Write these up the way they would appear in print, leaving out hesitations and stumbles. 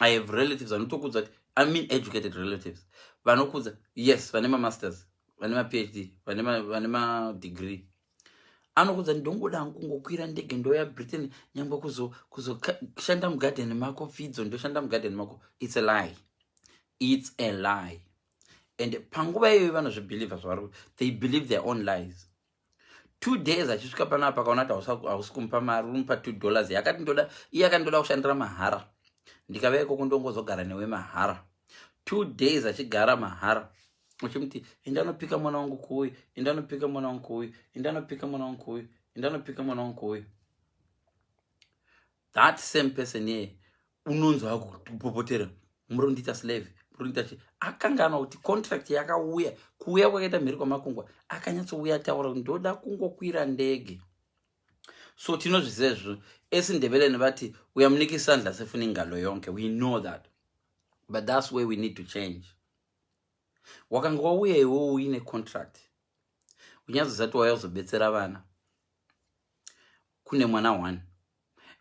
I have relatives that I mean educated relatives. Vanokuza, yes, vanema masters, vanema PhD, vanema degree. Anokuza ndongoda kungokwira ndege ndoya Britain nyangwe kuzoshanda mugarden mako fidzo ndoshanda mugarden mako. It's a lie. It's a lie. And panguva iyoyo vanozvibhelievha zvavari, they believe their own lies. 2 days achisvika panapa akaona kuti hausi kumupa mari, unomupa $2 yakati ndoda, iye akandoda kushandira mahara. Ndikava ikoko ndongozogara newe mahara. 2 days achigara mahara. Uchimuti indanopika mwana wangu kuuyu, indanopika mwana wangu kuuyu, indanopika mwana wangu kuuyu, indanopika mwana wangu kuuyu. That same person ye unonzwa kupopotera murundita slave, murundita akangana kuti contract yakauya kuuya kwakaita mhiri kwamakungwa akanyatsouya taura kuti ndoda kungokwira ndege. So tinozviziva izvozvo esindebeleni vati uyamuniki sandla sefuni ngalo yonke. We know that, but that's where we need to change. Wakanga wauya iwewe uine contract, unyazozati wayazobetsera vana, kune mwana 1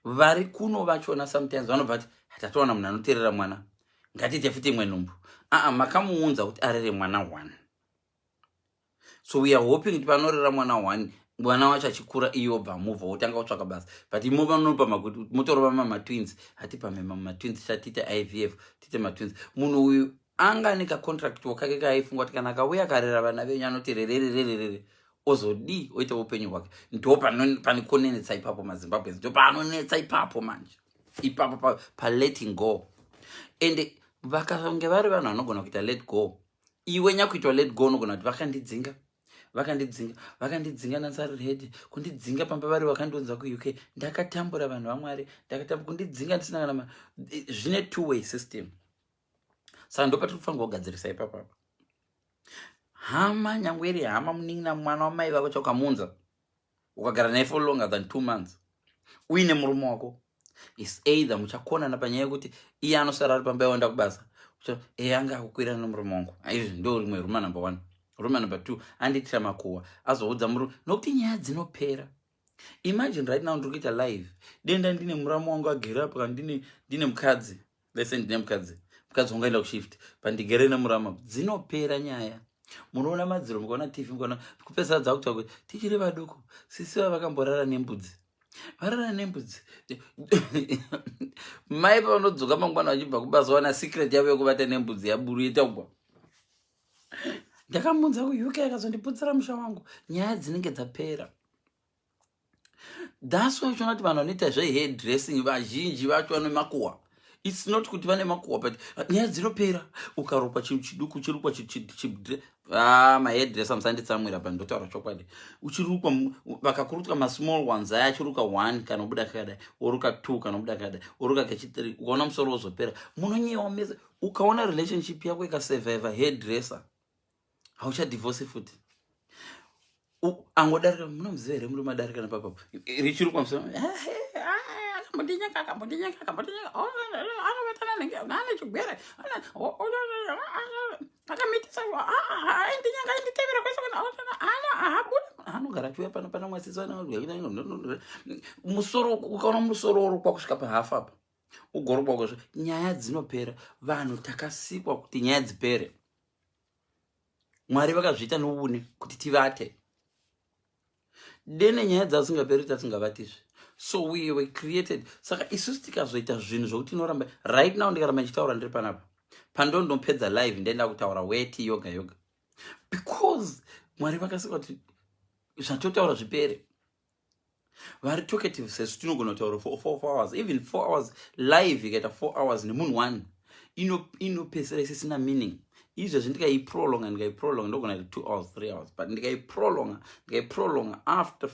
vari kuno vachona sometimes vanobva kuti hatatowana munhu anoteerera mwana, ngatiite futi imwe nhumbu. Makamuunza kuti arere mwana 1. So we are hoping kuti panorera mwana 1, mwana wacho achikura iyo bva muvha wotanga kutsvaka basa. But imo vanopa makuti motorova mama-twins, hatipa mama-twins chatita IVF, tite ma-twins. Munhu uyu anga anika contract wakake kaaifunga kuti kana akauya akarera vana venyu anoti rererererere ozodi oita upenyu hwake. Ndo panikonenetsa ipapo maZimbabweans, ndo paanonetsa ipapo manje, ipapo pa letting go. And vakazonge vari vanhu vanogona kuita let go, iwe nyakuitwa let go unogona kuti vakandidzinga nasarirhedhi, kundidzinga pamba vari vakandionza kuUK, ndakatambura vanhu vaMwari, ndakatambura kundidzinga ndisina kana zvine two-way system. Saka ndopati kufanirwa kugadzirisa ipapo. Hama nyangwe iri hama munin'ina mwana wamai vako chaukamunza ukagara naye for longer than 2 months uine murume wako, is either muchakonana panyaya yekuti iye anosara ari pamba yaenda kubasa anga akukwira nomurume wangu, izvi ndo rimwe ruma number 1. Ruma number 2 anditira makuhwa azoudza murume, nokuti nyaya dzinopera. Imagine right now ndiri kuita live, denda ndine muramu wangu agere apa, ndine mukadzi, lese ndine mukadzi wangaenda kushift, pandigere nemuramu, dzinopera nyaya. Munoona madziro, mukaona TV, mukaona kupesa dzakuta kuti tichiri vaduku sisi vakamborara nembudzi, varara nembudzi. Mai pavanodzoka mangwana vachibva kubasa wana secret yavo yokuvata nembudzi yaburu yetaugwa. Ndakamunza kuUK akazondiputsira musha wangu, nyaya dzinenge dzapera. That's why uchiona kuti vanhu vanoita zvehair dressing vazhinji vacho vane makuhwa. It's not kuti vane makuhwa, but nyaya dzinopera. Ukaropa chinhu chiduku chirukwa mahairdresser musanditsamwira pa ndotaura chokwadi. Uchirukwa vakakurutwa masmall ones aya achiruka 1 kana kubuda kakadai, oruka 2 kana kubuda kakadai, oruka kechi3, ukaona musoro wozopera. Munonyewa mese, ukaona relationship yako ikasurvive hairdresser, hauchadivorce futi. Angodarika munomuziva here murume adarika napapapo richirukwa musoro akambotinyaka anovatana nenge ane chigwere akamitisa ndinyanga inditevera kwese anogara achiuya pano pana mwasisi musoro. Ukaona musoro orukwa kusvika pahafu apa ugorukwa kwazvo, nyaya dzinopera. Vanhu takasikwa kuti nyaya dzipere. Mwari vakazviita noune kuti tivate. Dene nyaya dzasingaperi tasingavatizve. So we were created. Saka isusu tikazoita zvinhu zvokuti inoramba right now ndikaramba ndichitaura ndiri panapa, pandonopedza live ndenda kutaura weti yoga, because Mwari vakasika kuti zvatotaura zvipere. Vari talkative sesu tinogona kutaura for 4 hours, even 4 hours live, ikaita 4 hours nemunhu 1 inopesera isisina meaning. Izvezvi ndikaiprolonga ndogona 2 hours 3 hours, but ndikaiprolonga after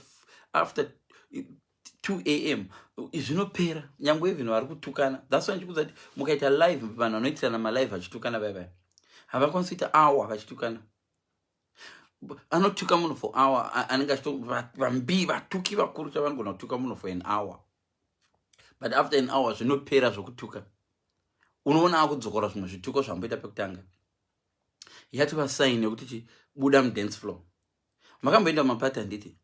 2 AM zvinopera. Nyangwe even vari kutukana. That's why ndikuudza kuti mukaita live, vanhu vanoitirana malive vachitukana vaya havakwanisi kuita hour vachitukana. Anotuka munhu for hour, anenge vatuki vakuru chavanogona kutuka munhu for an hour, but after an hour zvinopera zvokutuka. Unoona akudzokora zvimwe zvituko zvamboita pekutanga. Yatova sign yekuti buda mudance floor. Makamboenda mumapati handiti,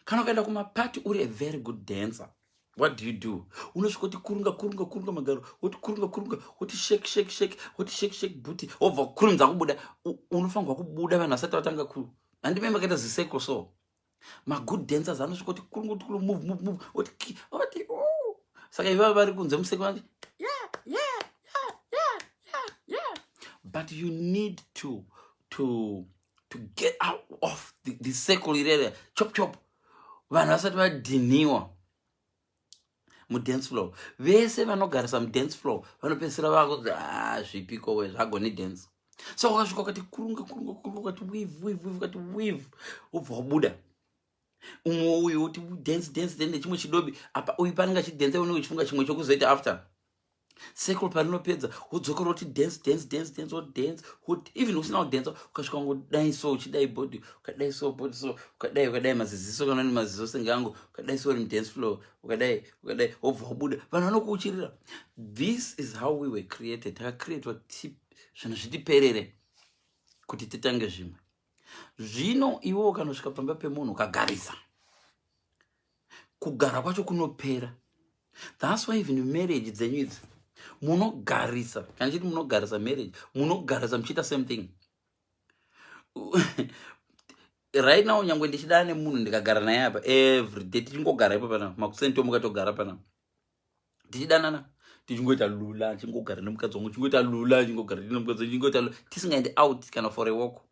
kana ukaenda kumapati uri a very good dancer, What do? Unosvika kuti kurunga magaro, woti kurunga, woti shake, woti shake booty, obva kurunza kubuda. Unofanirwa kubuda vanhu vasati vatanga ku. Handime makaita ziseko so. Good dancers anosvika kuti kurunga move, woti saka ivava vari kunze museko vanti yeah. But you need to get out of the circle irere. Chop. Vanhu vasati vadhiniwa mudance floor. Vese vanogarisa mudance floor vanopedzisira vakuti zvipiko we zvagoni dance. So wakasvika kati kurunga kati weave ubva wabuda. Umwe uyu uti dance chimwe chidobi apa uyu panenge achidance unenge uchifunga chimwe chokuzoita after. Circle parinopedza wodzokera uti dance even usina kudance ukasvika ngodai so uchidai body ukadai so ukadai maziziso kana mazizo sengango ukadai so dance floor ukadai obva wabuda vanhu vanokuuchirira. This is how we were created. Takacreatwa zvinhu zvitiperere kuti titange zvimwe. Zvino iwo kanosvika pamba pemunhu ukagarisa, kugara kwacho kunopera. That's why even marriage dzenyu idzi munogarisa, kana chiti munogarisa marriage, munogarisa muchiita same thing. Right now nyangwe ndichidana nemunhu ndikagara naye apa every day tichingogara ipo pana makusento mukatogara pana tichidanana tichingoita lula chingogara nemukadzi wangu chingoita lula chingogara nemukadzi chingoita lula tisingaendi out kana for a walk.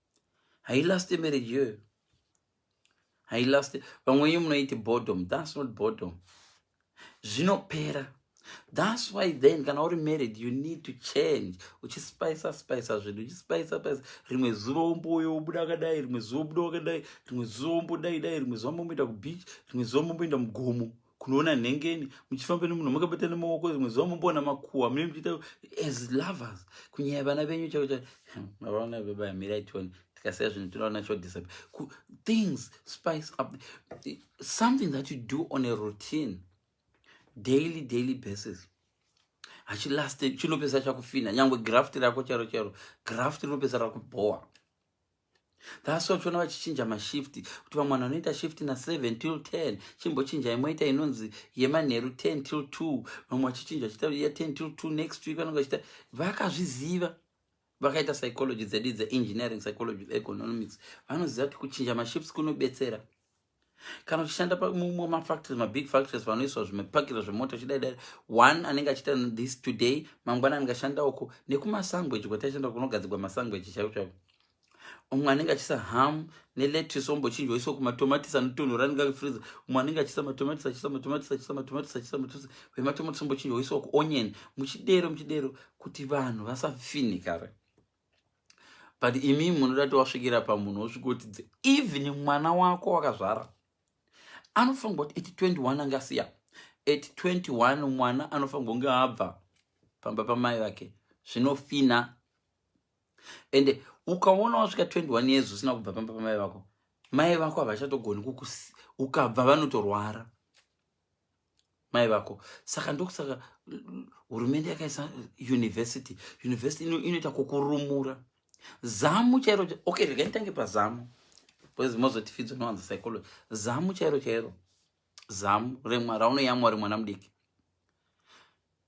Hailast marriage iyoyo, hailast. Vamwe munoiti boredom. That's not boredom. Zvinopera. That's why then kana uri married you need to change. Uchispice zvinhu, uchispice. Rimwe zuva umboyo ubuda akadai, rimwe zuva ubuda wakadai, rimwe zuva umbodai, rimwe zuva mumboenda kubeach, rimwe zuva mumboenda mugomo kunoona nhengeni, muchifamba nemunhu makabata nemaoko, rimwe zuva mumboona makuhwa mune muchiita as lovers. Kunyanya vana venyu chaicho vana baba miraitoni tikasiya zvinhu tinoona cho disappear. Things spice up. Something that you do on a routine daily basis hachilaste chinopesa chakufina. Nyangwe graft rako charo graft rinopesa rakubhoa. That's why chona vachichinja mashifti kuti vamwe vanhu vanoita shift na 7 till 10 chimbochinja imoita inonzi yemanheru 10 till 2 vamwe vachichinja chita ya 10 till 2 next week vanonga chita vakazviziva vakaita psychology dzedu dze-engineering psychology economics vanoziva kuti kuchinja mashifts kunobetsera. Kana uchishanda mumafactories, mabig factories vanoiswa zvimapakira zvemota chidai one anenge achiita this today mangwana anenge ashanda uko nekumasangweji kwati achishanda kunogadzirwa masangweji chaivo. Umwe anenge achisa ham nelettuce ombochinjwa iso kumatomatisi anotonhora anenge freezer. Umwe anenge achisa matomatisi wematomatisi ombochinjwa iso kuonion muchidero kuti vanhu vasafinikara. But imi munoda kuti wasvikira pamunhu wosvika kuti even mwana wako wakazvara anofanirwa kuti 21 angasiya 21 mwana anofanirwa kunge abva pamba pamai vake zvinofina. And ukaona wasvika 21 years usina kubva pamba pamai vako, mai vako havachatogoni ukabva vanotorwara mai vako. Saka ndokusaka hurumende yakaisa university inoita kukurumura. Zamu chairo okay, regantange pazamu because mozotifidzo no anza psychology. Zamu chairo zamu remwa raunoyamwa uri mwana mudiki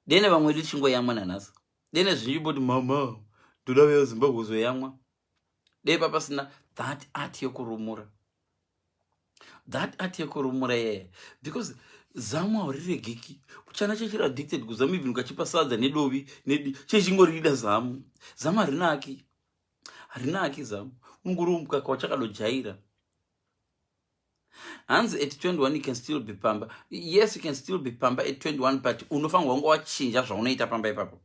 dene vamwe lichingoyamwa nanhasi dene zvinyiboti mama ndoda vya Zimbabwe uzoyamwa dei papasina that art yokurumura yeye because zamu hauriregeki kuchana chechiri addicted kuzamu even ukachipa sadza nedovi chechingorida zamu harinaki zamu unguri mukaka wachakadojaira. Hanzi at 21 you can still be pamba. Yes, you can still be pamba at 21 but unofanirwa wanga wachinja zvaunoita pamba ipapo.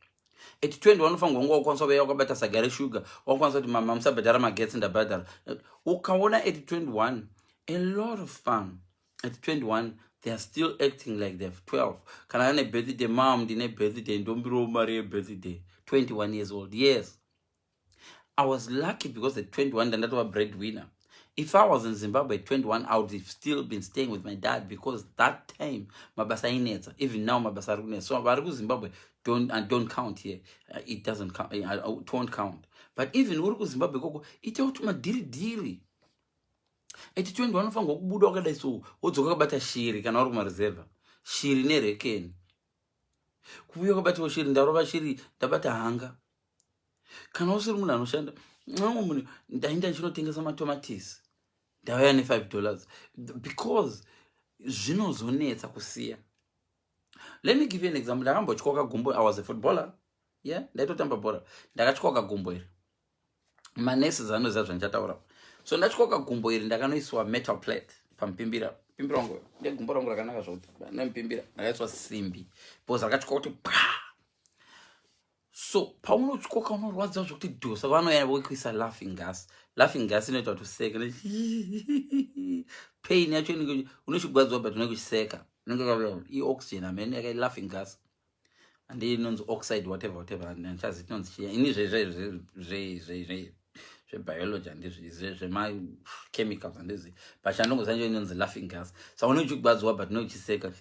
At 21 unofanirwa wanga wakwanisa kuya wakabata sagare sugar, wakwanisa kuti mama musabhadhara magetsi ndabhadhara. Ukaona at 21 a lot of fun. At 21 they are still acting like they have 12. Kana ane birthday mom ndine birthday ndombiro mari ye birthday 21 years old. Yes, I was lucky because at 21 and that was a breadwinner. If I was in Zimbabwe at 21, I would have still been staying with my dad because that time mabasa inetsa. Even now mabasa runetsa. So Bariku Zimbabwe don't count here. It doesn't count. It won't count. But even Uruku Zimbabwe koko it outuma diri. At 21 unofanirwa kubuda wakadai so wodzoka kabata shiri kana uri kumareserva. shiri nerekeni. Kuuya kwabatiwa shiri, ndarova shiri, ndabata hanga. Kana usiri munhu anoshanda, mamwe munhu ndainda ndichinotengesa matomatisi, ndauya ne$5 because zvinozonetsa kusiya. Let me give you an example. Ndakambotyoka gumbo. I was a footballer. Yeah, ndaitotamba bhora. Ndakatyoka gumbo iri. Manesi anoziva zvandichataura. So ndatyoka gumbo iri, ndakanoiswa metal plate pamupimbira. Pimbira wangu ndegumbo rangu rakanaka zvokuti nemupimbira ndakaiswa simbi because rakatyoka kuti pa. So paunotyoka unorwadza zvokuti dhosa vanoenda vokuisa laughing gas. Laughing gas inoita kuti useke. Pain yacho unochigwadzwa but unochiseka. I-oxygen amene yaka laughing gas and inonzi oxide whatever andichazi inonzi chiya ini zvebiology handizvi zvema-chemicals handizvi but chandongozanjo inonzi laughing gas. So unochigwadzwa but unochiseka,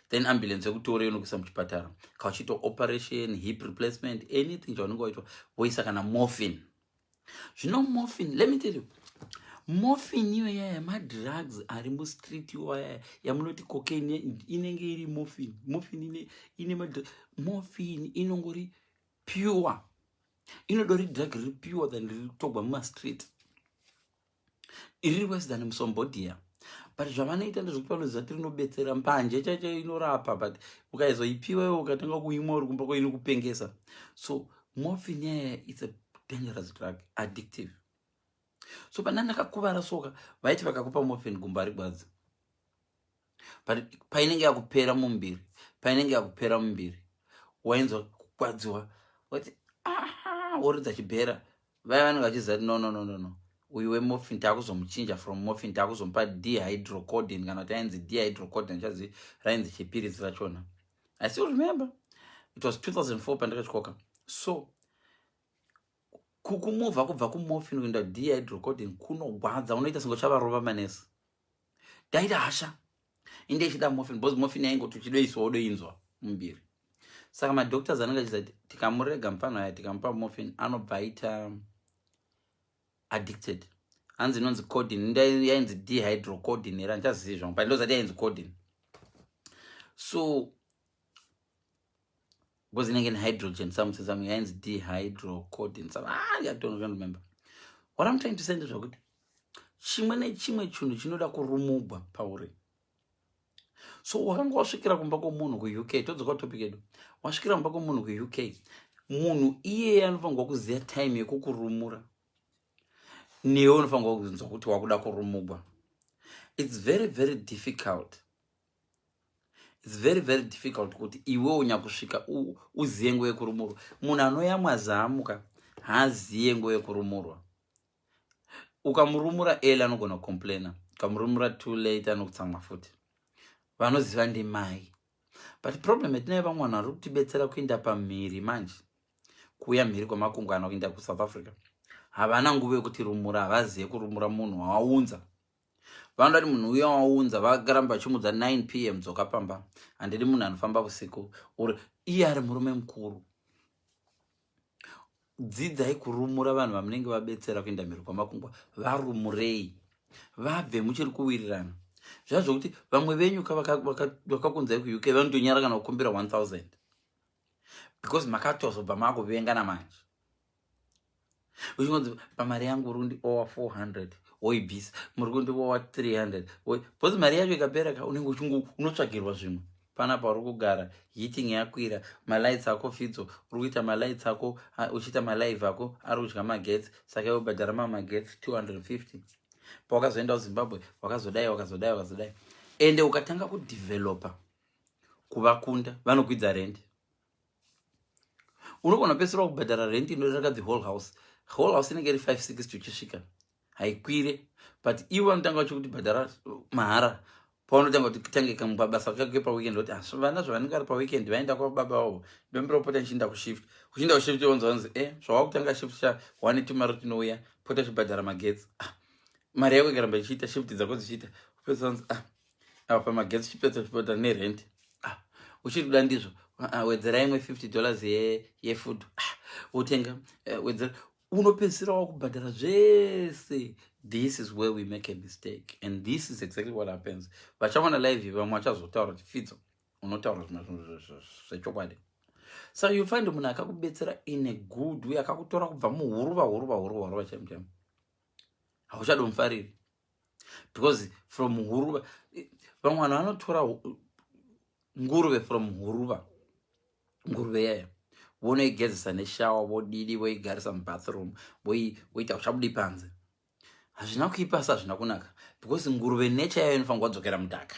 then ambulance yekutore inokuisa muchipatara kauchiita operation, hip replacement, anything chaunenge waitwa voisa kana morphine. Zvino morphine, let me tell you, morphine iyo yaya madrugs ari mustreet iwaya yamunoti cocaine inenge iri morphine. Morphine morphine inongori pure, inodori drug riri pure than riri kutogwa mumastreet, iri worse than musombodia. But zvavanoita ndezvokuti vanoziva kuti rinobetsera mbanje chacho inorapa, but ukaizoipiwa iwe ukatanga kuimwa uri kumba kwainokupengesa. So morphine yaya it's a dangerous drug, addictive. So pana ndakakuvara soka vaiti vakakupa morphine gumbo arigwadza, but painenge yakupera mumbiri, wainzwa kugwadziwa wati woridza chibhera, vaya vanenge vachiziva kuti no, uyu wemorphine taakuzomuchinja from morphine taakuzomupa dihydrocodone, kana kuti ainzi dihydrocodone achazi rainzi chipirizi rachona. I still remember it was 2004 pandakatyoka. So kukumuvha kubva kumorphine kuenda dihydrocodone kunogwadza, unoita sengo chavarova manesi. Ndaita hasha inde ichida morphine because morphine yaingoti uchidoiswa wodoinzwa mumbiri. Saka madoctors anenge achiziva tikamurega mufano aya tikamupa morphine anobva aita addicted. Hanzi inonzi codeine, yainzi dihydrocodone era ndichazivi zvangu but ndozati yainzi codeine. So because inenge hydrogen something yainzi dihydrocodone. So I don't remember. What I'm trying to say ndezvakuti chimwe nechimwe chinhu chinoda kurumugwa pauri. So wakanga wasvikira kumba kwomunhu kuUK, todzoka topic yedu. Wasvikira kumba kwomunhu kuUK, munhu iye anofanirwa kuziva time yekukurumura. Newe unofanirwa kunzwa kuti wakuda kurumugwa. It's very very difficult. It's very very difficult kuti iwe unyakusvika uzive nguva yekurumurwa. Munhu anoyamwa zaamuka haazive nguva yekurumurwa. Ukamurumura early anogona complaina, ukamurumura too late anokutsamwa futi. Vanoziva ndimai. But problem yatinayo vamwe vanhu vari kutibetsera kuenda pamhiri manje, kuuya mhiri kwemakungano kuenda kuSouth Africa, havana nguva yekuti rumura, havazive kurumura munhu waunza. Vanoda kuti munhu uya waunza vakaramba vachimudza 9 PM dzoka pamba. Handidi munhu anofamba usiku uri iye ari murume mukuru. Dzidzai kurumura vanhu vamunenge vabetsera kuenda mhiri kwamakungwa, varumurei, vabve muchiri kuwirirana. Zvazvokuti vamwe venyu vakakunzai kuUK vanotonyara kana kukumbira 1000 because makatozobva makuvenga manje. Uchingonzi pamari yangu rundi over 400 oibvisa, muri kundi over 300 because mari yacho ikapera unenge unotsvagirwa zvimwe. Panapa uri kugara, heating yakwira, malights ako fidzo, uri kuita malights ako, uchiita malive ako ari kudya magetsi, saka iwe bhadhara magetsi 250. Pawakazoenda kuZimbabwe wakazodai ende ukatanga kudevelopa kuvakunda vanokwidza rent. Unogona pesera kubhadhara rent inoratidza the whole house inenge iri 560 uchisvika haikwire, but iwe vanotanga vachikuti bhadhara mahara. Paunotanga kuti kutange kamubasa kake paweekend kuti vana zvavanenge vari paweekend vaenda kwababa wavo ndombira kupota ndichienda kushift. Uchienda kushift onzwanzi zvawakutanga shift cha 1 mari tinouya pota chibhadhara magetsi. Mari yako ikaramba ichiita shift dzako dzichiita kupedza apa magetsi chipedza chipedza nerent. Uchiri kuda ndizvo wedzera imwe $50 yefood utenga wedzera unopedzisira wakubhadhara zvese. This is where we make a mistake, and this is exactly what happens. Vachaona live vamwe vachazotaura kuti Fidzo unotaura zvechokwadi. So you find munhu akakubetsera in a good way, akakutora kubva muhuruva chaimo. Hauchadomufariri. Because from huruva, vamwe vanhu vanotora nguruve from huruva. Nguruve yaya vonoigezesa neshawa, vodidi, voigarisa mubathroom, voita uchabudi panze. Hazvina kuipasa, hazvina kunaka. Because nguruve nature yayo inofanirwa kudzokera mudhaka.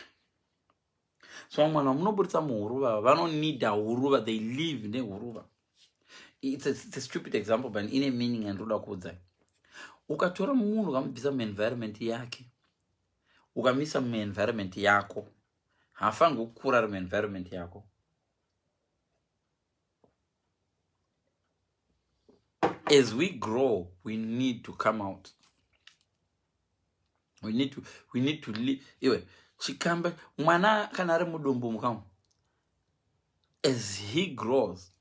So vamwe vanhu vamunoburitsa muhuruva vanonida huruva, they live nehuruva. It's a stupid example, but ine meaning yandoda kuudzai. Ukatora munhu ukamubvisa muenvironment yake, ukamisa muenvironment yako, haafanirwi kukura ari muenvironment yako. As we grow, we need to come out. We need to live. Iwe chikamba mwana kana ari mudumbu mukamu, as he grows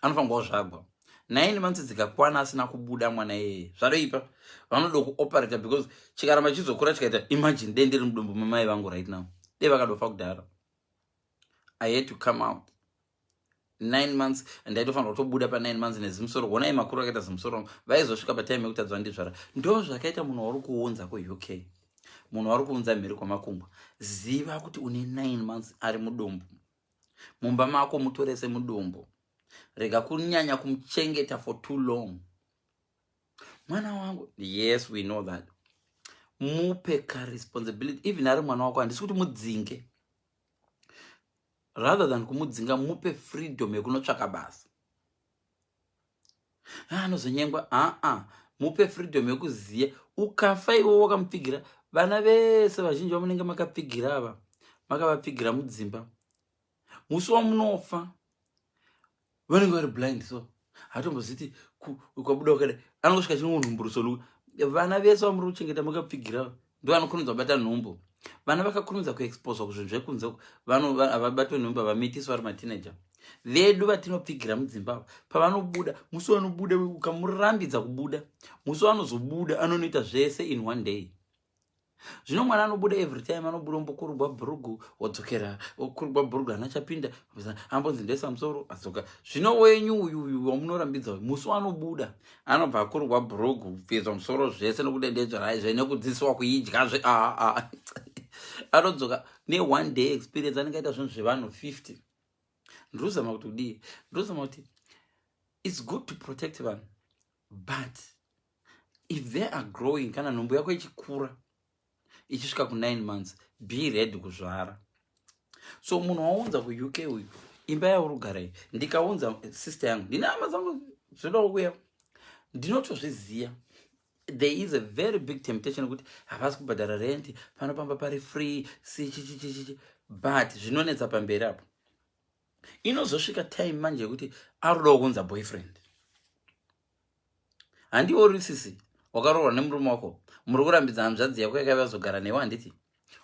anofanirwa kuzvagwa. 9 months dzikakwana asina kubuda mwana yeye, zvaroipa. Vanoda kuoperate because chikaramba chizokura chikaita, imagine dai ndiri mudumbu mamai vangu right now, dai vakadofa kudhara. I had to come out 9 months, and ndaitofanirwa kutobuda pa 9 months nezimusoro. Honai makuru akaita zimusoro vaizosvika patime yekuti adzwa ndizvara. Ndo zvakaita munhu wari kuunza kuUK, munhu wari kuunza mhiri kwamakungwa. Ziva kuti une 9 months ari mudumbu. Mumba mako mutorese mudumbu. Rega kunyanya kumuchengeta for too long. Mwana wangu, yes, we know that. Mupe ka responsibility. Even ari mwana wako, handisi kuti mudzinge. Rather than kumudzinga, mupe freedom yekunotsvaka basa. Anozonyengwa, mupe freedom yekuziya. Ukafa iwe wakamupfigira, vana vese vazhinji vamunenge makapfigira ava, makavapfigira mudzimba. Musi wamunofa, vanenge vari blind, so hatomboziti ukabuda wakadai anongosvika chinonhumburiso. Vana vese vamuri kuchengeta makapfigira ndo vanokurumidza kubata nhumbu. Vana vakakurumidza kuexposwa kuzvinhu zvekunze, havabatwe nhumbu, havamitiswa vari mateenager. Vedu vatinopfigira mudzimba pavanobuda, musi wanobuda ukamurambidza kubuda, musi wanozobuda anonoita zvese in one day. Zvino mwana anobuda every time, anobuda mbokurugwa bhurugu, wodzokera, okurugwa bhurugu anachapinda, ambonzi ndesa musoro, adzoka. Zvino wenyu uyu wamunorambidza uyu, musi wanobuda anobva akurugwa bhurugu, kupfedzwa musoro zvese nokudendedzwa nekudzidziswa kuidya anodzoka ne1 day experience, anenge aita zvinhu zvevanhu 50. Ndinozama kuti kudii? Ndinozama kuti it's good to protect vanhu, but if they are growing, kana nhumbu yako ichikura ichisvika ku9 months, be ready kuzvara. So munhu waunza kuUK uyu, imba yauri kugara iyi, ndikaunza sister yangu, ndine hama dzangu zvoda kuuya, ndinotozviziya. There is a very big temptation kuti havasi kubhadhara rent, panopamba pari free, but zvinonetsa pamberi apo. Inozosvika time manje yekuti arodawo kunza boyfriend. Handiwo uri sisi wakaroorwa nemurume wako, muri kurambidza hanzvadzi yako yakauya kuzogara newe, handiti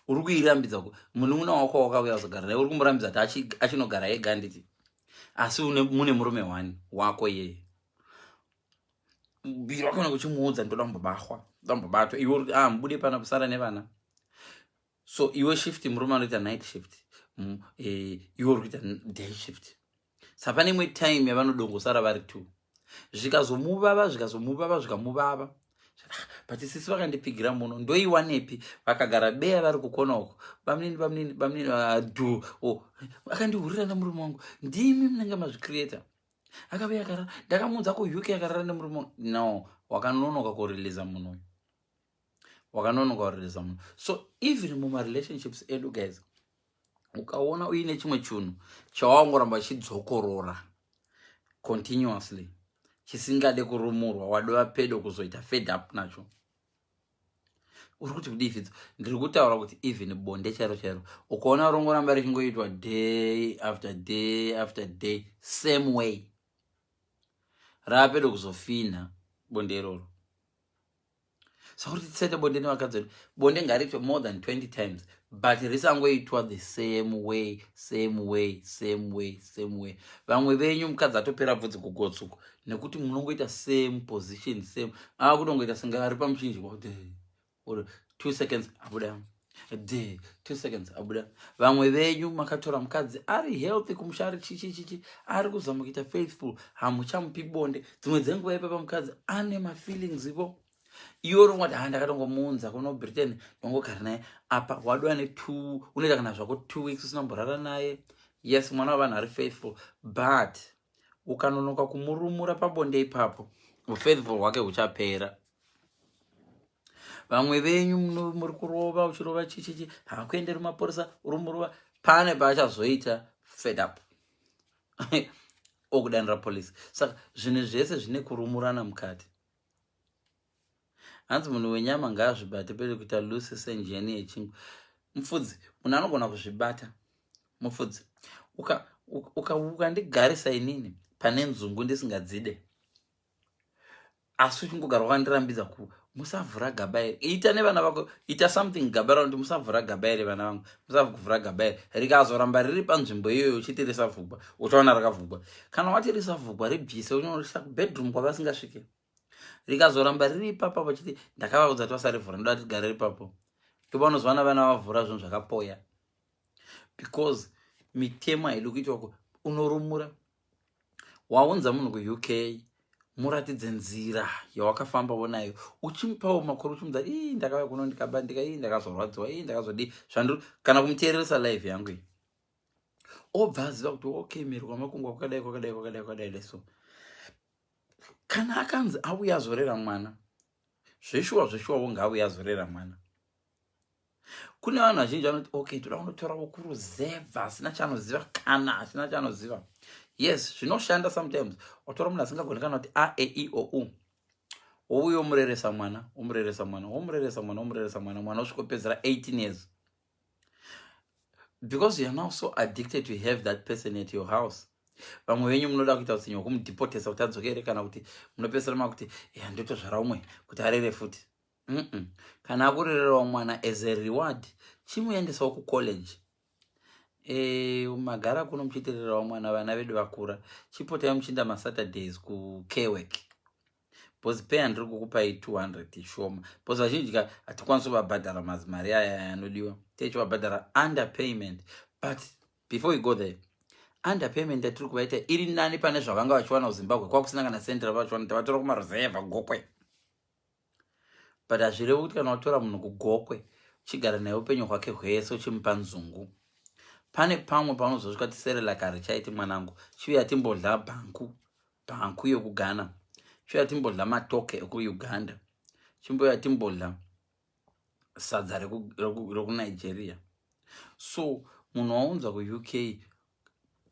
uri kuirambidza munun'una wako wakauya kuzogara newe, uri kumurambidza kuti achinogara ega, handiti. Asi mune murume wani wako yeye, bhiro wako nekuchimuudza ndoda kumbobatwa, iwe uri mubude pana kusara nevana. So iwe shift, murume anoita night shift, iwe uri kuita day shift. Saka pane time yavanodongosara vari 2. Zvikazomuvava zvikamuvava, but sisi vakandipfigira muno, ndoiwanepi vakagara beya vari kukona uko, bamnini akandihurira nemurume wangu, ndimi munenge mazvicreator. Akauya akara, ndakamuudza kuUK akarara nemurume wangu. No, wakanonoka kureleasa munhu. So even mumarelationships edu guys, ukaona uine chimwe chinhu chawangoramba chidzokorora continuously, chisingade kurumurwa, wadova pedo kuzoita fed up nacho, uri kuti kudii Fidzo? Ndiri kutaura kuti even bonde chairo ukaona rongoramba richingoitwa day after day after day same way, raapedo kuzofina bonde iroro. Saka kuti tisete bonde nevakadzi, bonde ngariitwe more than 20 times, but risangoitwa the same way. Vamwe venyu mukadzi atopera bvudzi kugotsuko nekuti munongoita same position, same kunongoita senga ari pamuchinjikwa kuti 2 seconds abuda, 2 seconds abuda. Vamwe venyu makatora mukadzi ari healthy kumusha ari chichi ari kuzama kuita faithful, hamuchamupi bonde. Dzimwe dzenguva ipa pamukadzi ane mafeelings ivo, iwo ringoti ndakatongomuunza kuno Britain ndongogara naye apa, wadwa ne2 unoita kana zvako 2 weeks usinomborara naye. Yes, mwana wavanhu ari faithful, but ukanonoka kumurumura pabonde ipapo ufaithful hwake huchapera. Vamwe venyu muri kurova, uchirova chichichi hakuenderi maporisa, urumurova, pane paachazoita fed up okudanira polisi. Saka zvinhu zvese zvine kurumurana mukati. Hanzi munhu wenyama ngaazvibate pere kuita lusi senjeni yechingwa. Mufudzi, munhu anogona kuzvibata. Mufudzi, ukandigarisa inini pane nzungu ndisingadzide, asi uchingogara wakandirambidza musavhura gaba iri. Ita nevana vako, ita something gaba raundi, musavhura gaba iri vana vangu, musavhura gaba iri. Rikazoramba riri panzvimbo iyoyo uchiti risavhugwa, uchaona rakavhugwa. Kana wati risavhugwa ribvise, unoisa kubedroom kwavasingasvike. Rikazoramba riri ipapo vachiti ndakavaudza twasarivhura, ndoda tigare ipapo, tovanozwana vana vavhura zvinhu zvakapoya. Because mitemo haidi kuitwa unorumura. Waunza munhu kuUK, muratidze nzira yawakafambawo nayo, uchimupawo makuru, uchimudza ndakauya kuno ndikabandika, ndakazorwadziwa, ndakazodii zvandu, kana kumuteereresa live yangu iyi, obva aziva kuti okay, miri kwamakungwa kwakadai. So kana akanzi auya azorera mwana, zveshuwa ngaauya azorera mwana. Kune vanhu vazhinji vanoti okay, toda kundotora wokuruzevha asina chanoziva, kana asina chanoziva. Yes, zvinoshanda sometimes. Watora munhu asingagoni kana kuti a e i o u, wouya omureresa mwana, mwana usvikopedzera 18 years, because you are now so addicted to have that person at your house. Vamwe venyu munoda kuita utsinyo kumudipotesa kuti adzokere, kana kuti munopedzera makuti ndotozvara umwe kuti arere futi. Kana akurererawo mwana as a reward, chimuendesawo kucollege. Magara kuno muchitererawo mwana, vana vedu vakura, chipotai muchinda maSaturdays kuKwork, because pay andiri kukupai 200 shoma, because vazhinji hatikwanisi kuvabhadhara mari aya anodiwa, tichivabhadhara underpayment. But before we go there, underpayment yatiri kuvaita iri nani pane zvavanga vachiwana kuZimbabwe, kwakusina kana senti ravachiwana, tavatora kumaruzevha Gokwe. But hazvirevi kuti kana watora munhu kuGokwe uchigara naye upenyu hwake hwese uchimupa nzungu, pane pamwe paunozosvika kuti serelakari chaiti mwanangu, chiuya timbodla bhanku yokuGhana, chiuya timbodla matoke ekuUganda, chimboya timbodla sadza rekuNigeria. So munhu waunza kuUK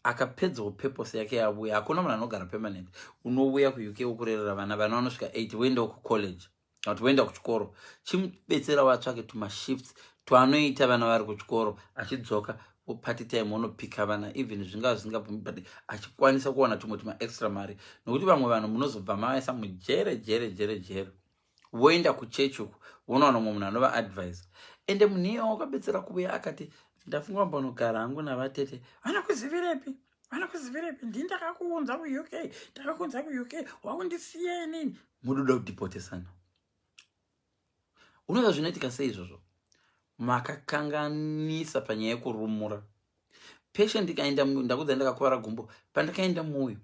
akapedzawo purpose yake yabuya, hakuna munhu anogara permanent. Unouya kuUK ukurerera vana vanosvika 8, uendawo kucollege, kuti uenda kuchikoro, chimubetsera watsvake tumashifts twanoita vana vari kuchikoro, achidzoka party time unopika vana, even zvingava zvisingabvumi, but achikwanisa kuwana tumwe extra mari. Nokuti vamwe vanhu munozobva mavaisa mujere, woenda kuchechi uku unowana mumwe munhu anova advise. Ende munhu iye wakabetsera kuuya akati ndafunga mbonogara hangu navatete, vanakuzivirepi, ndini ndakakuunza kuUK, wakundisiya inini. Munoda kudhipotesana. Unoziva zvinoitika sei izvozvo? Makakanganisa panyaya yekurumura. Patient ikaenda ndakudza ndakakuvara gumbo, pandakaenda muyo,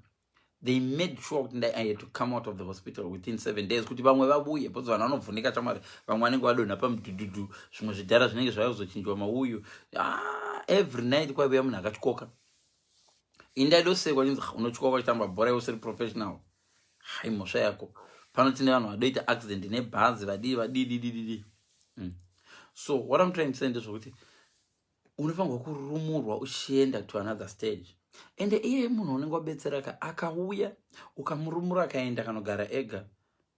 they made sure that I had to come out of the hospital within 7 days kuti vamwe vabuye, because vanhu vanovhunika chamwari, vamwe vanenge vadonha pamudhudhudhu, zvimwe zvidhara zvinenge zvavazochinjwa mauyu. Every night kwaiuya munhu akatyoka. Indaidosekwa chinzi unotyoka uchitamba bhora iwe usiri professional. Hai, mhosva yako. Panotine vanhu vadoita accident nebhazi vadii. So what I'm trying to say ndezvokuti unofanirwa kurumurwa uchienda to another stage. Ende iye munhu unenge wabetseraka akauya ukamurumura akaenda kanogara ega,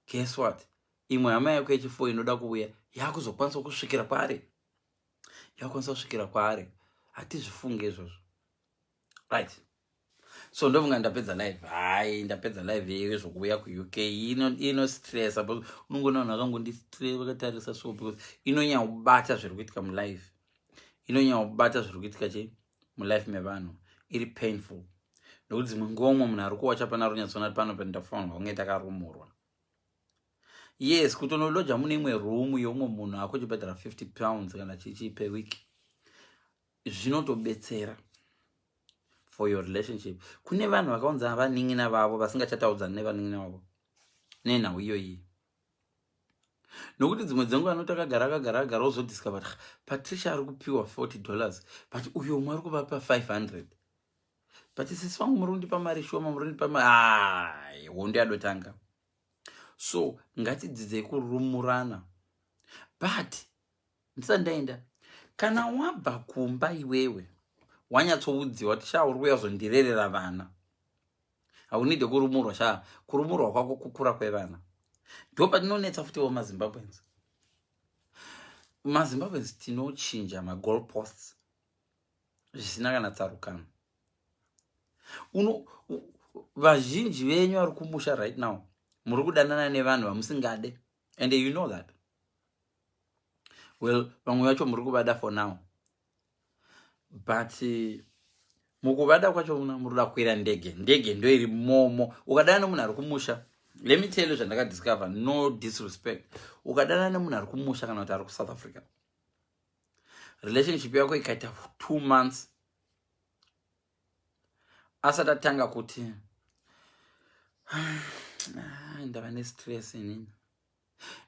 guess what? Imwe hama yako yechi4 inoda kuuya yakuzokwanisa kusvikira kwaari. Hatizvifunge izvozvo. Right. So ndovunga ndapedza live. Ndapedza live yeyo zvokuuya kuUK. Ino stress, but unongona vanhu vakangondistress vakatarisa so, because inonyanya kubata zviri kuitika mulife. inonyanya kubata zviri kuitika mulife mevanhu iri painful. Nokuti dzimwe nguva umwe munhu ari kuwacha pana runyatsona pano pendafanirwa kunge takarumurwa. Yes, kutonolodya mune imwe room youmwe munhu akuchibhadhara 50 pounds kana chichi per week zvinotobetsera for your relationship. Kune vanhu vakaunza vanin'ina vavo vasingachataudzani nevanin'ina vavo nenhau iyoyi. Nokuti dzimwe dzenguva anoti akagara uzodiscover Patricia ari kupiwa $40 but uyo umwe ari kuvapa 500. But sisi vangu muri kundipa mari shoma, muri kundipa mari hondo yadotanga. So ngatidzidzei kurumurana. But ndisandaenda kana wabva kumba iwewe wanyatsoudziwa kuti uri kuyazondirerera vana, haunide kurumurwa. Kurumurwa kwako kukura kwevana. Ndo patinonetsa futi maZimbabweans. MaZimbabweans tinochinja goalposts zvisina kana tsarukano. Vazhinji venyu vari kumusha right now muri kudanana nevanhu vamusingade, and you know that. Well, vamwe vacho muri kuvada for now, but mukuvada kwacho muri kuda kukwira ndege ndo iri momo. Ukadana nemunhu ari kumusha, let me tell you zvandakadiscover, no disrespect. Ukadana nemunhu ari kumusha kana kuti ari kuSouth Africa, relationship yako ikaita 2 months asati atanga kuti ndava nestress inini,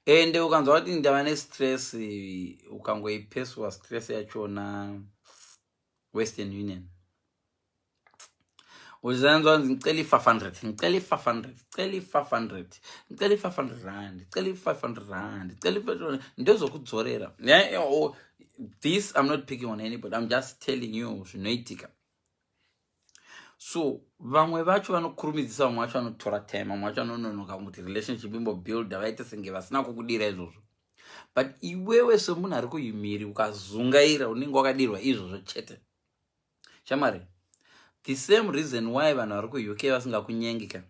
ende ukanzwa kuti ndava nestress ukangoipeswa stress yachona Western Union, uzanzwa ndicela 500, ndicela 500, ndicela 500 rand, ndicela 500 rand, ndicela 500, ndozokudzorera. This I'm not picking on anybody, I'm just telling you zvinoitika. So vamwe vacho vanokurumidzisa, vamwe vacho vanotora time, vamwe vacho vanononoka kuti relationship imbobuilda vaite senge vasina kukudira izvozvo. But iwewe semunhu ari kuhumiri ukazungaira unenge wakadirwa izvozvo chete. Shamari, the same reason why vanhu vari kuUK vasingakunyengika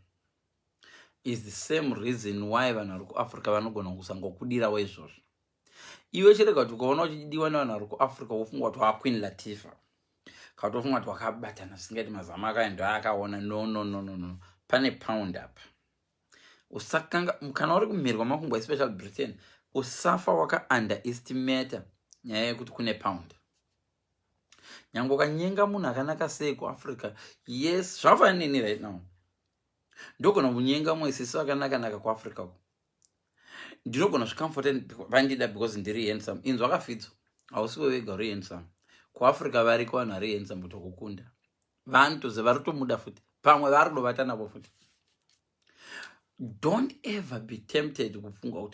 is the same reason why vanhu vari kuAfrica vanogona kusangokudirawo izvozvo. Iwe chirega kuti ukaona uchidiwa nevanhu vari kuAfrica wofunga kuti waQueen Latifah, katofunga kuti wakabatana zvisingati mazama akaenda akaona. No, pane pound apa. Usakanga kana uri kumhirwa makungwa especially Britain, usafa waka underestimate nyaya yekuti kune pound. Nyango kanyenga munhu akanaka sei kuAfrica, yes, zvafanira nini right now. Ndogona kunyenga mwesisi akanaka kuAfrica. Ndinogona zvikamfota vandida because ndiri handsome. Inzwa kafidzo, hausiwe wega uri handsome. KuAfrica variko vanhu vari handsome kutokukunda. Vantu vari tomuda futi, pamwe vari kudovata navo futi. Don't ever be tempted kufunga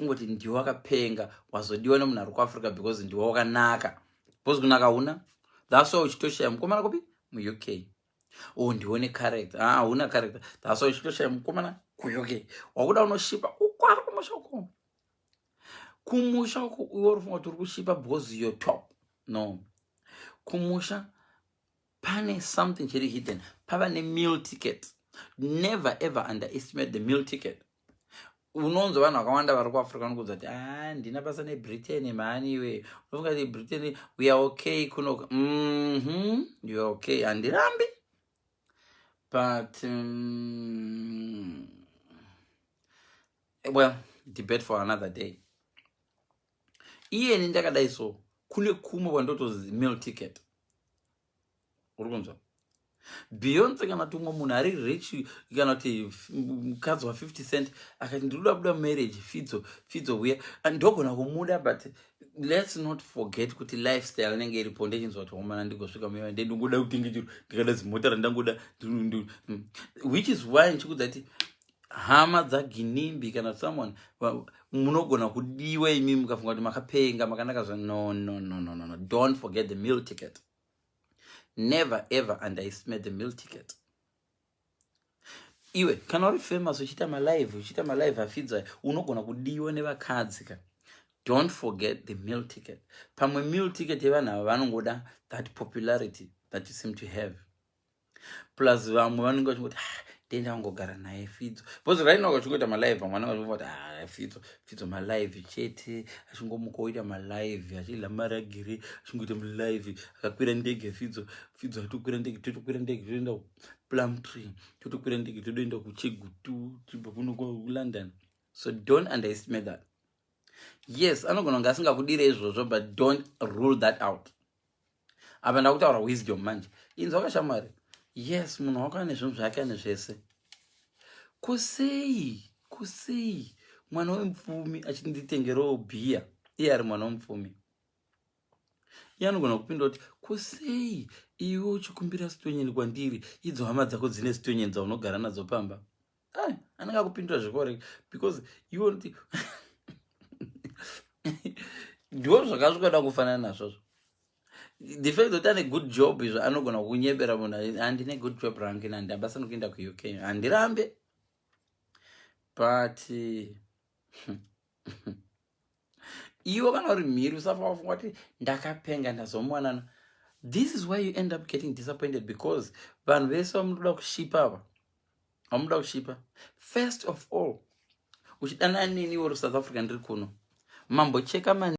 kuti ndiwe wakapenga wazodiwa nemunhu ari kuAfrica because ndiwe wakanaka. Because kunaka una, that's why uchitoshaya mukomana kupi muUK. Ndione character, huna character, that's why uchitoshaya mukomana kuUK. Wakuda unoshipa uko ari kumusha uko. Kumusha uko iwe unofunga kuti uri kushipa because you're top. No. Kumusha pane something chiri hidden. Pava ne meal ticket. Never ever underestimate the meal ticket. Unonzo vanhu vakawanda vari kuAfrica vanokudza kuti ndina basa neBritain mani iwe. Unofunga kuti Britain we are okay kuno. You are okay. Handirambi. But well, debate for another day. Iye ndakadai so kune kumwe wandotozi meal ticket. Urukunzwa? Beyonce kana tumwe munhu ari rich kana kuti mukadzi wa 50 cent akati ndinoda kuda marriage fidzo uya ndogona kumuda. But let's not forget kuti lifestyle nenge iripo. Ndechinzwa kuti womana ndigosvika muya ndingoda kutenga chiro ndikada zimota randangoda, which is why ndichikudza kuti hama dzaginimbi kana someone munogona kudiwa imi mukafunga kuti makapenga makanaka zva. No, don't forget the meal ticket. Never ever underestimate the meal ticket. Iwe kana uri famous uchita malive afidza unogona kudiwa nevakadzi ka. Don't forget the meal ticket. Pamwe meal ticket yevanhu vanongoda that popularity that you seem to have. Plus vamwe vanenge vachingoti Denda angogara naye Fidzo. Because right now vachingota malive mwana vachingoti Fidzo malive chete achingomuka oita malive achidla maragiri achingoita malive akakwira ndege Fidzo atokwira ndege totokwira ndege toenda Plumtree totokwira ndege toenda kuChegutu tibva kuno kuLondon. So don't underestimate that. Yes, anogona kunge asingakudire izvozvo, but don't rule that out. Apa ndakutaura wisdom manje. Inzwa kashamwari. Yes, munhu wako ane zvinhu zvake ane zvese. Kusei mwana wemupfumi achinditengerawo bhiya iye ari mwana wemupfumi. Iye anogona kupinda kuti kusei iwe uchikumbira sitonyeni kwandiri idzo hama dzako dzine sitonyeni dzaunogara nadzo pamba. Anenge akupindura zvikore because iwe unoti ndo zvakasvika kufanana nazvozvo. The fact that ane good job izvo anogona kunyebera munhu handine good job rangu ina ndabasa nokuenda kuUK handirambe. But iwe kana uri mhiri usafa wafunga kuti ndakapenga ndazomuwanana. This is why you end up getting disappointed because vanhu vese vamunoda kushipa apa vamunoda kushipa. First of all uchidanana neni uri South Africa ndiri kuno mambocheka